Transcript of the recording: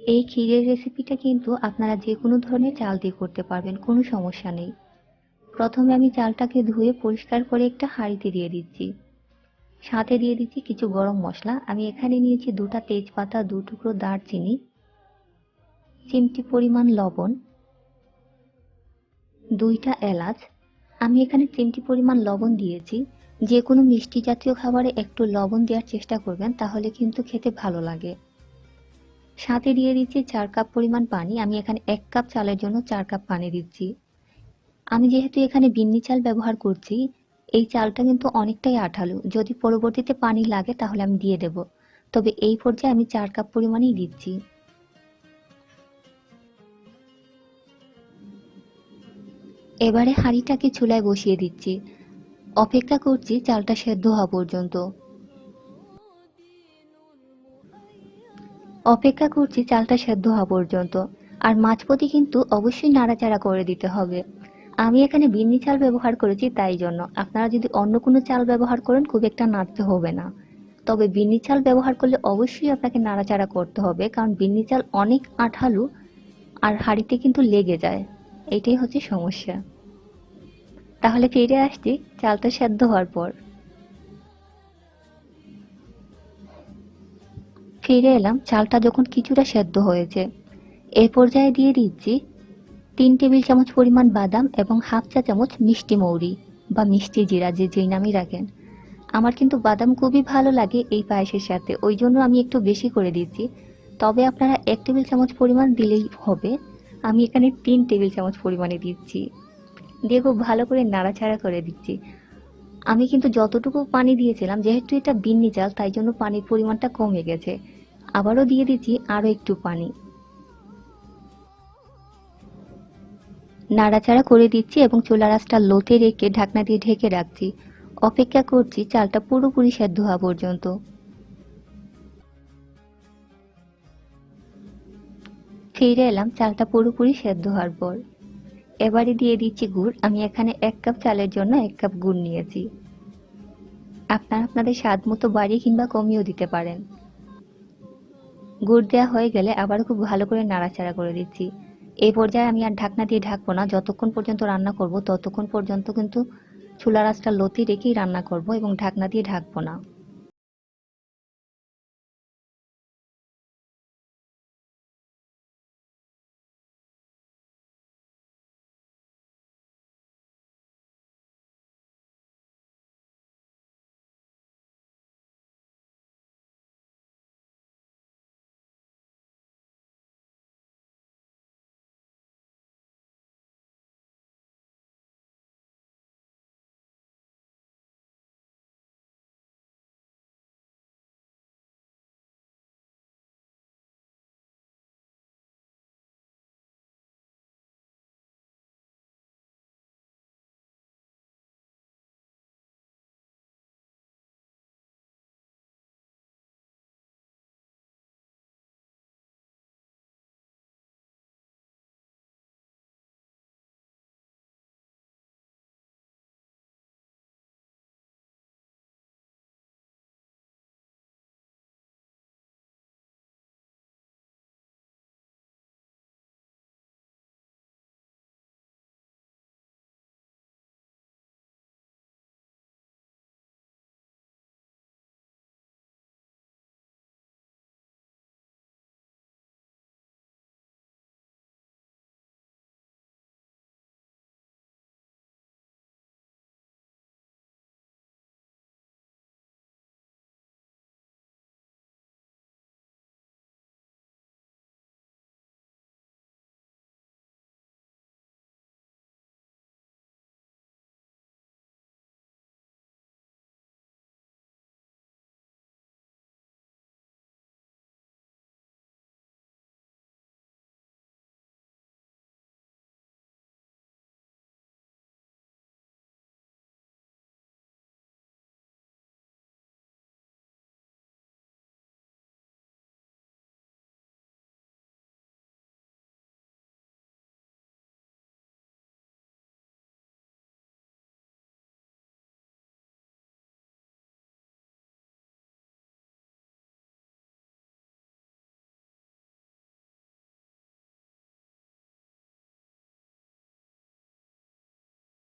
এই ক্ষীরের রেসিপিটা কিন্তু আপনারা যে কোনো ধরনের চাল দিয়ে করতে পারবেন, কোনো সমস্যা নেই। প্রথমে আমি চালটাকে ধুয়ে পরিষ্কার করে একটা হাঁড়িতে দিয়ে দিচ্ছি। সাথে দিয়ে দিচ্ছি কিছু গরম মশলা। আমি এখানে নিয়েছি 2টা তেজপাতা, 2 টুকরো দারচিনি, চিমটি পরিমাণ লবণ, 2টা এলাচ। আমি এখানে চিমটি পরিমাণ লবণ দিয়েছি। যে কোনো মিষ্টি জাতীয় খাবারে একটু লবণ দেওয়ার চেষ্টা করবেন, তাহলে কিন্তু খেতে ভালো লাগে। সাথে দিয়ে দিচ্ছি 4 কাপ পরিমাণ পানি। আমি এখানে 1 কাপ চালের জন্য 4 কাপ পানি দিচ্ছি। আমি যেহেতু এখানে বিন্নি চাল ব্যবহার করছি, এই চালটা কিন্তু অনেকটাই আঠালো। যদি পরবর্তীতে পানি লাগে তাহলে আমি দিয়ে দেব। তবে এই পর্যায়ে আমি 4 কাপ পরিমাণই দিচ্ছি। এবারে হাঁড়িটাকে চুলায় বসিয়ে দিচ্ছি। অপেক্ষা করছি চালটা সেদ্ধ হওয়া পর্যন্ত। অপেক্ষা করছি চালটা সেদ্ধ হওয়া পর্যন্ত। আর মাঝপথে কিন্তু অবশ্যই নাড়াচাড়া করে দিতে হবে। আমি এখানে বিন্নি চাল ব্যবহার করেছি, তাই জন্য। আপনারা যদি অন্য কোনো চাল ব্যবহার করেন খুব একটা নাড়তে হবে না। তবে বিন্নি চাল ব্যবহার করলে অবশ্যই আপনাকে নাড়াচাড়া করতে হবে, কারণ বিন্নি চাল অনেক আঠালো আর হাঁড়িতে কিন্তু লেগে যায়। এটাই হচ্ছে সমস্যা। তাহলে ফিরে আসছি চালটা সেদ্ধ হওয়ার পর। ফিরে এলাম চালটা যখন কিছুটা সেদ্ধ হয়েছে। এই পর্যায়ে দিয়ে দিচ্ছি 3 টেবিল চামচ পরিমাণ বাদাম এবং হাফ চা চামচ মিষ্টি মৌরি বা মিষ্টি জিরা, যে যেই নামই রাখেন। আমার কিন্তু বাদাম খুবই ভালো লাগে এই পায়েসের সাথে, ওই জন্য আমি একটু বেশি করে দিচ্ছি। তবে আপনারা 1 টেবিল চামচ পরিমাণ দিলেই হবে। আমি এখানে 3 টেবিল চামচ পরিমাণে দিচ্ছি। দিয়ে খুব ভালো করে নাড়াচাড়া করে দিচ্ছি। আমি কিন্তু যতটুকু পানি দিয়েছিলাম, যেহেতু এটা বিন্নি চাল, তাই জন্য পানির পরিমাণটা কমে গেছে। আবারও দিয়ে দিচ্ছি আরও একটু পানি। নাড়াচাড়া করে দিচ্ছি এবং চুলার আঁচটা লোতে রেখে ঢাকনা দিয়ে ঢেকে রাখছি। অপেক্ষা করছি চালটা পুরোপুরি সেদ্ধ হওয়া পর্যন্ত। ফিরে এলাম চালটা পুরোপুরি সেদ্ধ হওয়ার পর। এবারে দিয়ে দিচ্ছি গুড়। আমি এখানে 1 কাপ চালের জন্য 1 কাপ গুড় নিয়েছি। আপনারা আপনাদের স্বাদ মতো বাড়িয়ে কিংবা কমিয়েও দিতে পারেন। গুড় দেওয়া হয়ে গেলে আবার খুব ভালো করে নাড়াচাড়া করে দিচ্ছি। এই পর্যায়ে আমি আর ঢাকনা দিয়ে ঢাকবো না। যতক্ষণ পর্যন্ত রান্না করব ততক্ষণ পর্যন্ত কিন্তু চুলার আঁচটা লোতে রেখেই রান্না করব এবং ঢাকনা দিয়ে ঢাকবো না।